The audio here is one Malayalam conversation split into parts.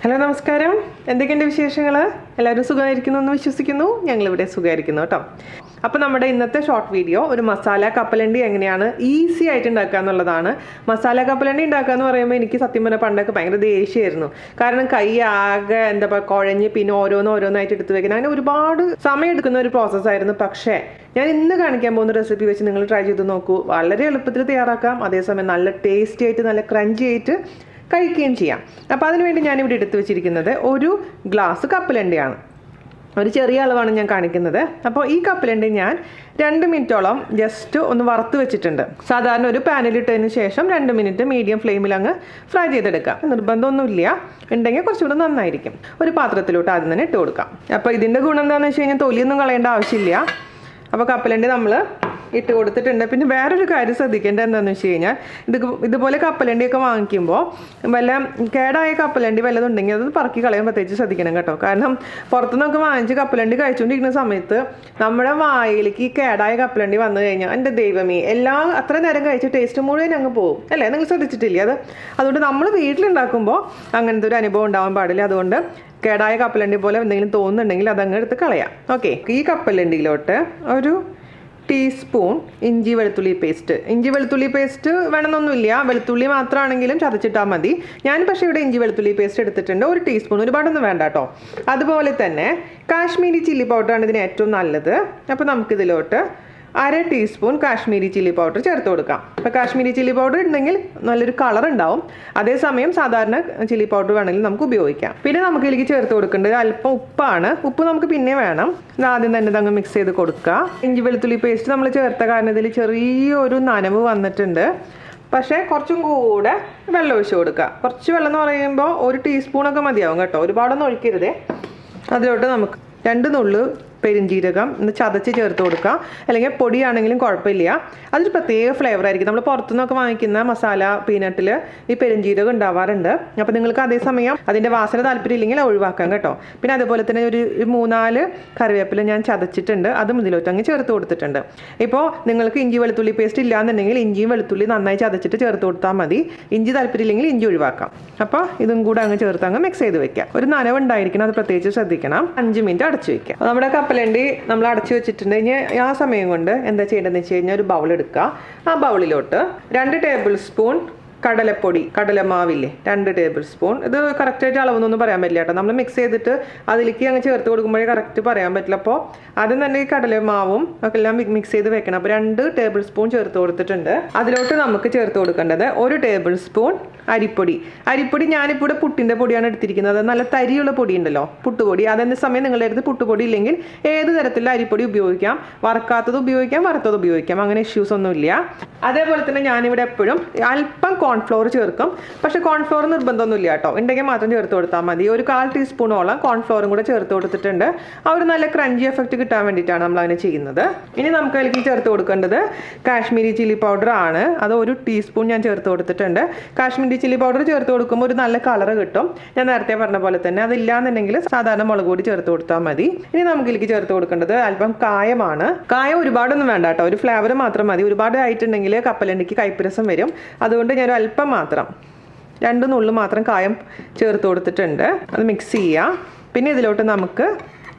ഹലോ നമസ്കാരം, എന്തൊക്കെയുണ്ട് വിശേഷങ്ങൾ? എല്ലാവരും സുഖമായിരിക്കുന്നു എന്ന് വിശ്വസിക്കുന്നു. ഞങ്ങളിവിടെ സുഖമായിരിക്കുന്നു കേട്ടോ. അപ്പോൾ നമ്മുടെ ഇന്നത്തെ ഷോർട്ട് വീഡിയോ ഒരു മസാല കപ്പലണ്ടി എങ്ങനെയാണ് ഈസി ആയിട്ട് ഉണ്ടാക്കുക എന്നുള്ളതാണ്. മസാല കപ്പലണ്ടി ഉണ്ടാക്കുക എന്ന് പറയുമ്പോൾ എനിക്ക് സത്യം പറഞ്ഞാൽ പണ്ടൊക്കെ ഭയങ്കര ദേഷ്യമായിരുന്നു. കാരണം കൈ ആകെ എന്താ പറയുക കുഴഞ്ഞ് പിന്നെ ഓരോന്നായിട്ട് എടുത്ത് വെക്കണം. അങ്ങനെ ഒരുപാട് സമയം എടുക്കുന്ന ഒരു പ്രോസസ്സായിരുന്നു. പക്ഷേ ഞാൻ ഇന്ന് കാണിക്കാൻ പോകുന്ന റെസിപ്പി വെച്ച് നിങ്ങൾ ട്രൈ ചെയ്ത് നോക്കൂ. വളരെ എളുപ്പത്തിൽ തയ്യാറാക്കാം, അതേസമയം നല്ല ടേസ്റ്റി ആയിട്ട് നല്ല ക്രഞ്ചി ആയിട്ട് കഴിക്കുകയും ചെയ്യാം. അപ്പോൾ അതിനുവേണ്ടി ഞാനിവിടെ എടുത്തു വെച്ചിരിക്കുന്നത് ഒരു ഗ്ലാസ് കപ്പലണ്ടിയാണ്. ഒരു ചെറിയ അളവാണ് ഞാൻ കാണിക്കുന്നത്. അപ്പോൾ ഈ കപ്പലണ്ടി ഞാൻ 2 മിനിറ്റോളം ജസ്റ്റ് ഒന്ന് വറുത്ത് വെച്ചിട്ടുണ്ട്. സാധാരണ ഒരു പാനിലിട്ടതിന് ശേഷം 2 മിനിറ്റ് മീഡിയം ഫ്ലെയിമിൽ അങ്ങ് ഫ്രൈ ചെയ്തെടുക്കാം. നിർബന്ധമൊന്നുമില്ല, ഉണ്ടെങ്കിൽ കുറച്ചുകൂടെ നന്നായിരിക്കും. ഒരു പാത്രത്തിലോട്ട് ആദ്യം തന്നെ ഇട്ട് കൊടുക്കാം. അപ്പോൾ ഇതിൻ്റെ ഗുണം എന്താണെന്ന് വെച്ച് കഴിഞ്ഞാൽ തൊലിയൊന്നും കളയേണ്ട ആവശ്യമില്ല. അപ്പോൾ കപ്പലണ്ടി നമ്മൾ ഇട്ട് കൊടുത്തിട്ടുണ്ട്. പിന്നെ വേറൊരു കാര്യം ശ്രദ്ധിക്കേണ്ടത് എന്താണെന്ന് വെച്ച് കഴിഞ്ഞാൽ ഇതുപോലെ കപ്പലണ്ടിയൊക്കെ വാങ്ങിക്കുമ്പോൾ വല്ല കേടായ കപ്പലണ്ടി വല്ലതുണ്ടെങ്കിൽ അത് പറക്കി കളയാൻ പ്രത്യേകിച്ച് ശ്രദ്ധിക്കണം കേട്ടോ. കാരണം പുറത്തുനിന്നൊക്കെ വാങ്ങിച്ച് കപ്പലണ്ടി കഴിച്ചുകൊണ്ടിരിക്കുന്ന സമയത്ത് നമ്മുടെ വായിലേക്ക് ഈ കേടായ കപ്പലണ്ടി വന്നു കഴിഞ്ഞാൽ എൻ്റെ ദൈവമേ, അത്ര നേരം കഴിച്ച ടേസ്റ്റ് മുഴുവൻ അങ്ങ് പോകും അല്ലേ? നിങ്ങൾ ശ്രദ്ധിച്ചിട്ടില്ലേ അത്? അതുകൊണ്ട് നമ്മൾ വീട്ടിലുണ്ടാക്കുമ്പോൾ അങ്ങനത്തെ ഒരു അനുഭവം ഉണ്ടാവാൻ പാടില്ല. അതുകൊണ്ട് കേടായ കപ്പലണ്ടി പോലെ എന്തെങ്കിലും തോന്നുന്നുണ്ടെങ്കിൽ അതങ്ങ് എടുത്ത് കളയാം. ഓക്കെ, ഈ കപ്പലണ്ടിയിലോട്ട് ഒരു ടീസ്പൂൺ ഇഞ്ചി വെളുത്തുള്ളി പേസ്റ്റ് വേണമെന്നൊന്നുമില്ല. വെളുത്തുള്ളി മാത്രമാണെങ്കിലും ചതച്ചിട്ടാൽ മതി. ഞാൻ പക്ഷേ ഇവിടെ ഇഞ്ചി വെളുത്തുള്ളി പേസ്റ്റ് എടുത്തിട്ടുണ്ട്. 1 ടീസ്പൂൺ, ഒരുപാടൊന്നും വേണ്ട കേട്ടോ. അതുപോലെ തന്നെ കാശ്മീരി ചില്ലി പൗഡറാണ് ഇതിന് ഏറ്റവും നല്ലത്. അപ്പോൾ നമുക്കിതിലോട്ട് 1/2 ടീസ്പൂൺ കാശ്മീരി ചില്ലി പൗഡർ ചേർത്ത് കൊടുക്കാം. അപ്പോൾ കാശ്മീരി ചില്ലി പൗഡർ ഉണ്ടെങ്കിൽ നല്ലൊരു കളർ ഉണ്ടാവും. അതേസമയം സാധാരണ ചില്ലി പൗഡർ വേണമെങ്കിൽ നമുക്ക് ഉപയോഗിക്കാം. പിന്നെ നമുക്ക് ഇതിലേക്ക് ചേർത്ത് കൊടുക്കേണ്ടത് അല്പം ഉപ്പാണ്. ഉപ്പ് നമുക്ക് പിന്നെ വേണം. ആദ്യം തന്നെ ഇതങ്ങ് മിക്സ് ചെയ്ത് കൊടുക്കുക. ഇഞ്ചി വെളുത്തുള്ളി പേസ്റ്റ് നമ്മൾ ചേർത്ത കാരണം ഇതിൽ ചെറിയൊരു നനവ് വന്നിട്ടുണ്ട്. പക്ഷേ കുറച്ചും കൂടെ വെള്ളം ഒഴിച്ച് കൊടുക്കുക. കുറച്ച് വെള്ളം എന്ന് പറയുമ്പോൾ 1 ടീസ്പൂണൊക്കെ മതിയാവും കേട്ടോ, ഒരുപാടൊന്നും ഒഴിക്കരുതേ. അതിലോട്ട് നമുക്ക് 2 നുള്ളു പെരിഞ്ജീരകം ഒന്ന് ചതച്ച് ചേർത്ത് കൊടുക്കുക. അല്ലെങ്കിൽ പൊടിയാണെങ്കിലും കുഴപ്പമില്ല, അതൊരു പ്രത്യേക ഫ്ലേവർ ആയിരിക്കും. നമ്മൾ പുറത്തുനിന്നൊക്കെ വാങ്ങിക്കുന്ന മസാല പീനട്ടിൽ ഈ പെരിഞ്ജീരകം ഉണ്ടാവാറുണ്ട്. അപ്പോൾ നിങ്ങൾക്ക് അതേസമയം അതിൻ്റെ വാസന താല്പര്യമില്ലെങ്കിൽ ഒഴിവാക്കാം കേട്ടോ. പിന്നെ അതുപോലെ തന്നെ ഒരു 3-4 കറിവേപ്പില ഞാൻ ചതച്ചിട്ടുണ്ട്, അതും ഇതിലോട്ട് അങ്ങ് ചേർത്ത് കൊടുത്തിട്ടുണ്ട്. ഇപ്പോൾ നിങ്ങൾക്ക് ഇഞ്ചി വെളുത്തുള്ളി പേസ്റ്റ് ഇല്ലാന്നുണ്ടെങ്കിൽ ഇഞ്ചിയും വെളുത്തുള്ളി നന്നായി ചതച്ചിട്ട് ചേർത്ത് കൊടുത്താൽ മതി. ഇഞ്ചി താല്പര്യമില്ലെങ്കിൽ ഇഞ്ചി ഒഴിവാക്കാം. അപ്പോൾ ഇതും കൂടെ അങ്ങ് ചേർത്ത് അങ്ങ് മിക്സ് ചെയ്ത് വെക്കാം. ഒരു നനവുണ്ടായിരിക്കണം, അത് പ്രത്യേകിച്ച് ശ്രദ്ധിക്കണം. 5 മിനിറ്റ് അടച്ചു വെക്കാം. നമ്മുടെ കപ്പലണ്ടി നമ്മൾ അടച്ചു വെച്ചിട്ടുണ്ട്. ഇനി ആ സമയം കൊണ്ട് എന്താ ചെയ്യേണ്ടതെന്ന് വെച്ച് കഴിഞ്ഞാൽ ഒരു ബൗൾ എടുക്കുക. ആ ബൗളിലോട്ട് 2 ടേബിൾ സ്പൂൺ കടലപ്പൊടി, കടലമാവില്ലേ, 2 ടേബിൾ സ്പൂൺ. ഇത് കറക്റ്റായിട്ട് അളവൊന്നും പറയാൻ പറ്റില്ല കേട്ടോ. നമ്മൾ മിക്സ് ചെയ്തിട്ട് അതിലേക്ക് അങ്ങ് ചേർത്ത് കൊടുക്കുമ്പോഴേ കറക്റ്റ് പറയാൻ പറ്റില്ല. അപ്പോൾ ആദ്യം തന്നെ ഈ കടലമാവും ഒക്കെ എല്ലാം മിക്സ് ചെയ്ത് വെക്കണം. അപ്പോൾ 2 ടേബിൾ സ്പൂൺ ചേർത്ത് കൊടുത്തിട്ടുണ്ട്. അതിലോട്ട് നമുക്ക് ചേർത്ത് കൊടുക്കേണ്ടത് 1 ടേബിൾ സ്പൂൺ അരിപ്പൊടി ഞാനിപ്പോൾ ഇവിടെ പുട്ടിൻ്റെ പൊടിയാണ് എടുത്തിരിക്കുന്നത്. നല്ല തരിയുള്ള പൊടി ഉണ്ടല്ലോ, പുട്ടുപൊടി. അതേ സമയം നിങ്ങളുടെ അടുത്ത് പുട്ടുപൊടി ഇല്ലെങ്കിൽ ഏത് തരത്തിലുള്ള അരിപ്പൊടി ഉപയോഗിക്കാം. വറക്കാത്തത് ഉപയോഗിക്കാം, വറുത്തത് ഉപയോഗിക്കാം, അങ്ങനെ ഇഷ്യൂസ് ഒന്നുമില്ല. അതേപോലെ തന്നെ ഞാനിവിടെ എപ്പോഴും അല്പം കോൺഫ്ലോർ ചേർക്കും. പക്ഷേ കോൺഫ്ലോർ നിർബന്ധമൊന്നുമില്ല കേട്ടോ, ഉണ്ടെങ്കിൽ മാത്രം ചേർത്ത് കൊടുത്താൽ മതി. ഒരു 1/4 ടീസ്പൂണോളം കോൺഫ്ലോറും കൂടെ ചേർത്ത് കൊടുത്തിട്ടുണ്ട്. ആ ഒരു നല്ല ക്രഞ്ചി എഫക്റ്റ് കിട്ടാൻ വേണ്ടിയിട്ടാണ് നമ്മൾ അങ്ങനെ ചെയ്യുന്നത്. ഇനി നമുക്ക് അതിലേക്ക് ചേർത്ത് കൊടുക്കേണ്ടത് കാശ്മീരി ചില്ലി പൗഡർ ആണ്. അത് 1 ടീസ്പൂൺ ഞാൻ ചേർത്ത് കൊടുത്തിട്ടുണ്ട്. കാശ്മീരി ചില്ലി പൗഡർ ചേർത്ത് കൊടുക്കുമ്പോൾ ഒരു നല്ല കളർ കിട്ടും. ഞാൻ നേരത്തെ പറഞ്ഞ പോലെ തന്നെ അതില്ലാന്നുണ്ടെങ്കിൽ സാധാരണ മുളക് പൊടി ചേർത്ത് കൊടുത്താൽ മതി. ഇനി നമുക്ക് ഇതിലേക്ക് ചേർത്ത് കൊടുക്കേണ്ടത് അല്പം കായമാണ്. കായം ഒരുപാടൊന്നും വേണ്ട കേട്ടോ, ഒരു ഫ്ലേവർ മാത്രം മതി. ഒരുപാട് ആയിട്ടുണ്ടെങ്കിൽ കപ്പലണ്ടിക്ക് കയ്പ്പരസം വരും. അതുകൊണ്ട് ഞാൻ അല്പം മാത്രം 2 നുള്ളു മാത്രം കായം ചേർത്ത് കൊടുത്തിട്ടുണ്ട്. അത് മിക്സ് ചെയ്യാം. പിന്നെ ഇതിലോട്ട് നമുക്ക്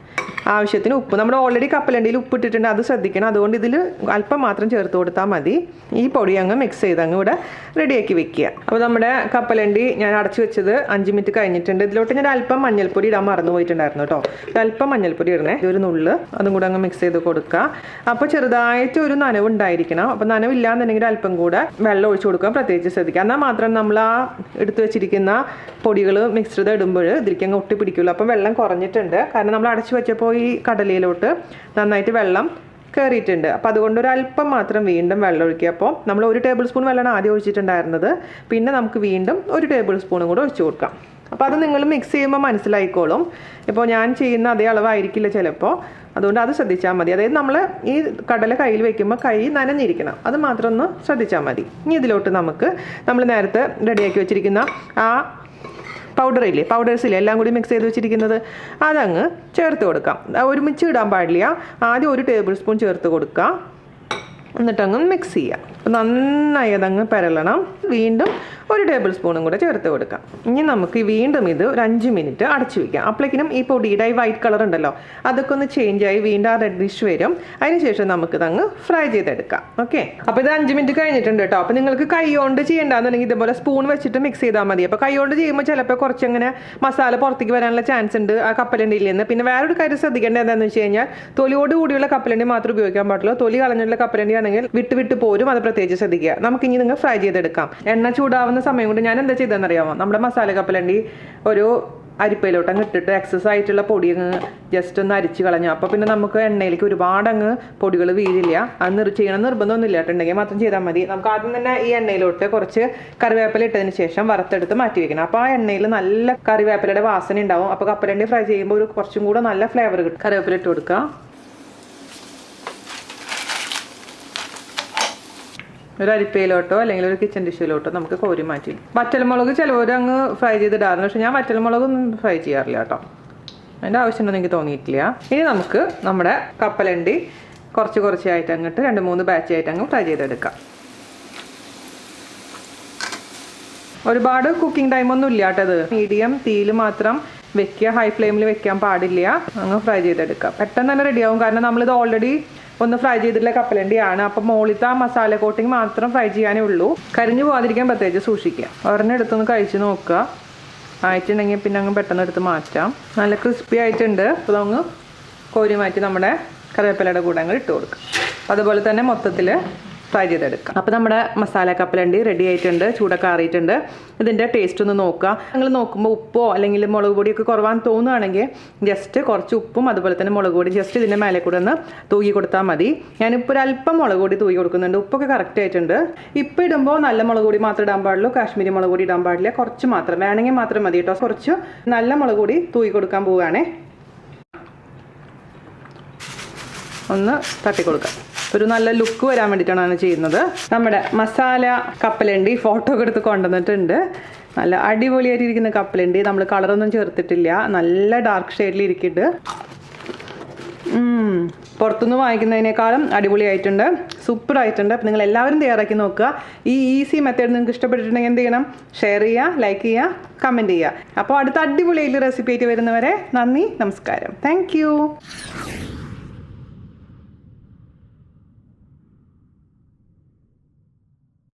ആവശ്യത്തിന് ഉപ്പ്, നമ്മൾ ഓൾറെഡി കപ്പലണ്ടിയിൽ ഉപ്പ് ഇട്ടിട്ടുണ്ട്, അത് ശ്രദ്ധിക്കണം. അതുകൊണ്ട് ഇതിൽ അല്പം മാത്രം ചേർത്ത് കൊടുത്താൽ മതി. ഈ പൊടി അങ്ങ് മിക്സ് ചെയ്ത് അങ്ങ് ഇവിടെ റെഡിയാക്കി വെക്കുക. അപ്പോൾ നമ്മുടെ കപ്പലണ്ടി ഞാൻ അടച്ചു വെച്ചത് 5 മിനിറ്റ് കഴിഞ്ഞിട്ടുണ്ട്. ഇതിലോട്ട് ഞാൻ അല്പം മഞ്ഞൾപ്പൊടി ഇടാൻ മറന്നു പോയിട്ടുണ്ടായിരുന്നു കേട്ടോ. അല്പം മഞ്ഞൾപ്പൊടി ഇടണേ, 1 നുള്ള്, അതും കൂടെ അങ്ങ് മിക്സ് ചെയ്ത് കൊടുക്കുക. അപ്പോൾ ചെറുതായിട്ട് ഒരു നനവ് ഉണ്ടായിരിക്കണം. അപ്പോൾ നനവില്ലാന്നുണ്ടെങ്കിൽ അല്പം കൂടെ വെള്ളം ഒഴിച്ചു കൊടുക്കാൻ പ്രത്യേകിച്ച് ശ്രദ്ധിക്കുക. എന്നാൽ മാത്രം നമ്മൾ ആ എടുത്തു വെച്ചിരിക്കുന്ന പൊടികൾ മിക്സ്ഡ് ഇടുമ്പോൾ ഇതിലേക്ക് അങ്ങ് ഒട്ടി പിടിക്കുള്ളൂ. അപ്പം വെള്ളം കുറഞ്ഞിട്ടുണ്ട്, കാരണം നമ്മൾ അടച്ചു വെച്ചപ്പോൾ ഈ കടലയിലോട്ട് നന്നായിട്ട് വെള്ളം കയറിയിട്ടുണ്ട്. അപ്പോൾ അതുകൊണ്ട് ഒരു അല്പം മാത്രം വീണ്ടും വെള്ളം ഒഴിക്കുക. അപ്പോൾ നമ്മൾ 1 ടേബിൾ സ്പൂൺ വെള്ളമാണ് ആദ്യം ഒഴിച്ചിട്ടുണ്ടായിരുന്നത്. പിന്നെ നമുക്ക് വീണ്ടും 1 ടേബിൾ സ്പൂണും കൂടെ ഒഴിച്ചു കൊടുക്കാം. അപ്പോൾ അത് നിങ്ങൾ മിക്സ് ചെയ്യുമ്പോൾ മനസ്സിലായിക്കോളും. ഇപ്പോൾ ഞാൻ ചെയ്യുന്ന അതേ അളവായിരിക്കില്ല ചിലപ്പോൾ, അതുകൊണ്ട് അത് ശ്രദ്ധിച്ചാൽ മതി. അതായത് നമ്മൾ ഈ കടല കയ്യിൽ വെക്കുമ്പോൾ കൈ നനഞ്ഞിരിക്കണം, അത് മാത്രം ഒന്ന് ശ്രദ്ധിച്ചാൽ മതി. ഇനി ഇതിലോട്ട് നമുക്ക് നമ്മൾ നേരത്തെ റെഡിയാക്കി വെച്ചിരിക്കുന്ന ആ പൗഡേഴ്സില്ലേ, എല്ലാം കൂടി മിക്സ് ചെയ്ത് വെച്ചിരിക്കുന്നത്, അതങ്ങ് ചേർത്ത് കൊടുക്കാം. ഒരുമിച്ച് ഇടാൻ പാടില്ല. ആദ്യം 1 ടേബിൾ സ്പൂൺ ചേർത്ത് കൊടുക്കുക, എന്നിട്ടങ്ങ് മിക്സ് ചെയ്യുക. അപ്പോൾ നന്നായി അതങ്ങ് പരളണം. വീണ്ടും ഒരു ടേബിൾ സ്പൂണും കൂടെ ചേർത്ത് കൊടുക്കാം. ഇനി നമുക്ക് വീണ്ടും ഇത് ഒരു 5 മിനിറ്റ് അടച്ചു വയ്ക്കാം. അപ്പോഴേക്കിനും ഈ പൊടിയുടെ ഈ വൈറ്റ് കളർ ഉണ്ടല്ലോ അതൊക്കെ ഒന്ന് ചേഞ്ച് ആയി വീണ്ടും ആ റെഡിഷ് വരും. അതിനുശേഷം നമുക്കിതങ്ങ് ഫ്രൈ ചെയ്തെടുക്കാം. ഓക്കെ, അപ്പോൾ ഇത് 5 മിനിറ്റ് കഴിഞ്ഞിട്ടുണ്ട് കേട്ടോ. അപ്പോൾ നിങ്ങൾക്ക് കൈ കൊണ്ട് ചെയ്യേണ്ടതെന്നുണ്ടെങ്കിൽ ഇതുപോലെ സ്പൂൺ വെച്ചിട്ട് മിക്സ് ചെയ്താൽ മതി. അപ്പോൾ കൈ കൊണ്ട് ചെയ്യുമ്പോൾ ചിലപ്പോൾ കുറച്ചങ്ങനെ മസാല പുറത്തേക്ക് വരാനുള്ള ചാൻസ് ഉണ്ട് ആ കപ്പലണ്ടിയിൽ നിന്ന്. പിന്നെ വേറൊരു കാര്യം ശ്രദ്ധിക്കേണ്ടത് എന്താണെന്ന് വെച്ച് കഴിഞ്ഞാൽ തൊലിയോട് കൂടിയുള്ള കപ്പലണ്ടി മാത്രം ഉപയോഗിക്കാൻ പാടുള്ളൂ. തൊലി കളഞ്ഞിട്ടുള്ള കപ്പലണ്ടി ആണെങ്കിൽ വിട്ട് പോരും. അത് പ്രത്യേകിച്ച് ശ്രദ്ധിക്കുക. നമുക്കിനി നിങ്ങൾ ഫ്രൈ ചെയ്തെടുക്കാം. എണ്ണ ചൂടാവുന്ന സമയം കൊണ്ട് ഞാൻ എന്താ ചെയ്തതെന്നറിയാമോ, നമ്മുടെ മസാല കപ്പലണ്ടി ഒരു അരിപ്പയിലോട്ട് അങ്ങ് ഇട്ടിട്ട് എക്സസ് ആയിട്ടുള്ള പൊടി അങ്ങ് ജസ്റ്റ് ഒന്ന് അരിച്ച് കളഞ്ഞു. അപ്പോൾ പിന്നെ നമുക്ക് എണ്ണയിലേക്ക് ഒരുപാട് അങ്ങ് പൊടികൾ വീഴില്ല. അത് ചെയ്യണം നിർബന്ധമൊന്നുമില്ല. ഉണ്ടെങ്കിൽ മാത്രം ചെയ്താൽ മതി. നമുക്ക് ആദ്യം തന്നെ ഈ എണ്ണയിലോട്ട് കുറച്ച് കറിവേപ്പില ഇട്ടതിന് ശേഷം വറുത്തെടുത്ത് മാറ്റി വെക്കണം. അപ്പോൾ ആ എണ്ണയിൽ നല്ല കറിവേപ്പിലയുടെ വാസന ഉണ്ടാവും. അപ്പോൾ കപ്പലണ്ടി ഫ്രൈ ചെയ്യുമ്പോൾ ഒരു കുറച്ചും കൂടെ നല്ല ഫ്ലേവർ കിട്ടും. കറിവേപ്പില ഇട്ട് കൊടുക്കുക. ഒരു അരിപ്പയിലോട്ടോ അല്ലെങ്കിൽ ഒരു കിച്ചൺ ഡിഷിലോട്ടോ നമുക്ക് കോരി മാറ്റി. വറ്റൽമുളക് ചിലവർ അങ്ങ് ഫ്രൈ ചെയ്തിടാറുണ്ട്. പക്ഷെ ഞാൻ വറ്റൽമുളകൊന്നും ഫ്രൈ ചെയ്യാറില്ല കേട്ടോ. അതിൻ്റെ ആവശ്യമുണ്ടെന്ന് എനിക്ക് തോന്നിയിട്ടില്ല. ഇനി നമുക്ക് നമ്മുടെ കപ്പലണ്ടി കുറച്ചായിട്ട് അങ്ങോട്ട് 2-3 ബാച്ചായിട്ട് അങ്ങ് ഫ്രൈ ചെയ്തെടുക്കാം. ഒരുപാട് കുക്കിംഗ് ടൈമൊന്നും ഇല്ല കേട്ടോ. ഇത് മീഡിയം തീയിൽ മാത്രം വെക്കുക. ഹൈ ഫ്ലെയിമിൽ വെക്കാൻ പാടില്ല. അങ്ങ് ഫ്രൈ ചെയ്തെടുക്കാം. പെട്ടെന്ന് തന്നെ റെഡിയാവും. കാരണം നമ്മളിത് ഓൾറെഡി ഒന്ന് ഫ്രൈ ചെയ്തിട്ടുള്ള കപ്പലണ്ടിയാണ്. അപ്പം മുകളിലത്തെ ആ മസാല കോട്ടിങ് മാത്രം ഫ്രൈ ചെയ്യാനേ ഉള്ളൂ. കരിഞ്ഞു പോകാതിരിക്കാൻ പ്രത്യേകിച്ച് സൂക്ഷിക്കുക. ഒരെണ്ണം എടുത്തൊന്ന് കഴിച്ച് നോക്കുക. ആയിട്ടുണ്ടെങ്കിൽ പിന്നെ അങ്ങ് പെട്ടെന്ന് എടുത്ത് മാറ്റാം. നല്ല ക്രിസ്പി ആയിട്ടുണ്ട്. അപ്പോൾ അങ്ങ് കോരി മാറ്റി നമ്മുടെ കറിവേപ്പിലയുടെ കൂടെ അങ്ങ് ഇട്ട് കൊടുക്കുക. അതുപോലെ തന്നെ മൊത്തത്തിൽ ഫ്രൈ ചെയ്തെടുക്കാം. അപ്പോൾ നമ്മുടെ മസാല കപ്പലണ്ടി റെഡി ആയിട്ടുണ്ട്. ചൂടൊക്കെ ആറിയിട്ടുണ്ട്. ഇതിൻ്റെ ടേസ്റ്റ് ഒന്ന് നോക്കുക. നിങ്ങൾ നോക്കുമ്പോൾ ഉപ്പോ അല്ലെങ്കിൽ മുളക് പൊടിയൊക്കെ കുറവാൻ തോന്നുകയാണെങ്കിൽ ജസ്റ്റ് കുറച്ച് ഉപ്പും അതുപോലെ തന്നെ മുളക് പൊടി ജസ്റ്റ് ഇതിൻ്റെ മേലെ കൂടെ ഒന്ന് തൂക്കി കൊടുത്താൽ മതി. ഞാനിപ്പോൾ ഒരു അല്പം മുളക് പൊടി തൂക്കി കൊടുക്കുന്നുണ്ട്. ഉപ്പൊക്കെ കറക്റ്റ് ആയിട്ടുണ്ട്. ഇപ്പം ഇടുമ്പോൾ നല്ല മുളക് പൊടി മാത്രം ഇടാൻ പാടുള്ളൂ. കാശ്മീരി മുളക് പൊടി ഇടാൻ പാടില്ല. കുറച്ച് മാത്രം വേണമെങ്കിൽ മാത്രം മതി കേട്ടോ. കുറച്ച് നല്ല മുളക് പൊടി തൂക്കി കൊടുക്കാൻ പോവുകയാണേ. ഒന്ന് തട്ടിക്കൊടുക്കാം. ഒരു നല്ല ലുക്ക് വരാൻ വേണ്ടിയിട്ടാണ് അങ്ങനെ ചെയ്യുന്നത്. നമ്മുടെ മസാല കപ്പലണ്ടി ഫോട്ടോ ഒക്കെ എടുത്ത് കൊണ്ടുവന്നിട്ടുണ്ട്. നല്ല അടിപൊളിയായിട്ടിരിക്കുന്ന കപ്പലണ്ടി. നമ്മൾ കളറൊന്നും ചേർത്തിട്ടില്ല. നല്ല ഡാർക്ക് ഷെയ്ഡിൽ ഇരിക്കുന്നുണ്ട്. പുറത്തുനിന്ന് വാങ്ങിക്കുന്നതിനേക്കാളും അടിപൊളിയായിട്ടുണ്ട്. സൂപ്പറായിട്ടുണ്ട്. അപ്പോൾ നിങ്ങൾ എല്ലാവരും തയ്യാറാക്കി നോക്കുക. ഈ ഈസി മെത്തേഡ് നിങ്ങൾക്ക് ഇഷ്ടപ്പെട്ടിട്ടുണ്ടെങ്കിൽ എന്ത് ചെയ്യണം? ഷെയർ ചെയ്യുക, ലൈക്ക് ചെയ്യുക, കമൻറ്റ് ചെയ്യുക. അപ്പോൾ അടുത്ത അടിപൊളിയായിട്ട് റെസിപ്പി ആയിട്ട് വരുന്നവരെ നന്ദി, നമസ്കാരം. താങ്ക്